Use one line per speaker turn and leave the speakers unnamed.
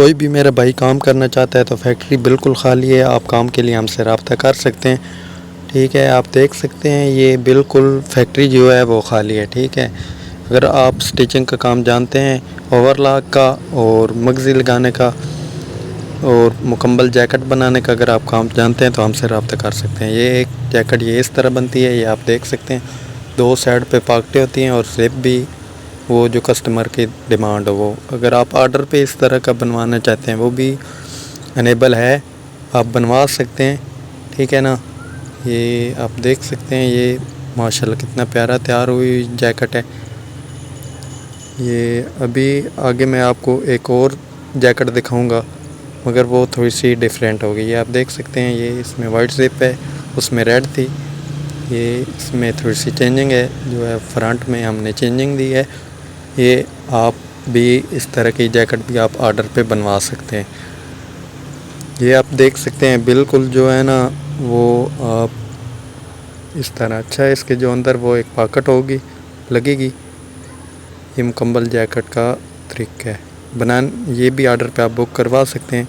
कोई भी मेरा भाई काम करना चाहता है तो फैक्ट्री बिल्कुल खाली है, आप काम के लिए हमसे रब्ता कर सकते हैं। ठीक है, आप देख सकते हैं ये बिल्कुल फैक्ट्री जो है वो खाली है। ठीक है, अगर आप स्टिचिंग का काम जानते हैं, ओवरलॉक का और मगज़ी लगाने का और मुकम्मल जैकेट बनाने का अगर आप काम जानते हैं तो हमसे रब्ता कर सकते हैं। ये एक जैकेट ये इस तरह बनती है, ये आप देख सकते हैं। 2 साइड पे पॉकेटें होती हैं और ज़िप भी वो जो कस्टमर की डिमांड हो वो। अगर आप ऑर्डर पे इस तरह का बनवाना चाहते हैं वो भी अनेबल है, आप बनवा सकते हैं। ठीक है ना, ये आप देख सकते हैं, ये माशाल्लाह कितना प्यारा तैयार हुई जैकेट है। ये अभी आगे मैं आपको एक और जैकेट दिखाऊंगा मगर वो थोड़ी सी डिफरेंट होगी। ये आप देख सकते हैं, ये इसमें वाइट ज़िप है, उसमें रेड थी। ये इसमें थोड़ी सी चेंजिंग है, जो है फ्रंट में हमने चेंजिंग दी है। ये आप भी इस तरह की जैकेट भी आप ऑर्डर पे बनवा सकते हैं। ये आप देख सकते हैं बिल्कुल जो है ना वो आप इस तरह अच्छा है। इसके जो अंदर वो एक पॉकेट होगी लगेगी। ये मुकम्मल जैकेट का तरीका है बनान। ये भी ऑर्डर पे आप बुक करवा सकते हैं।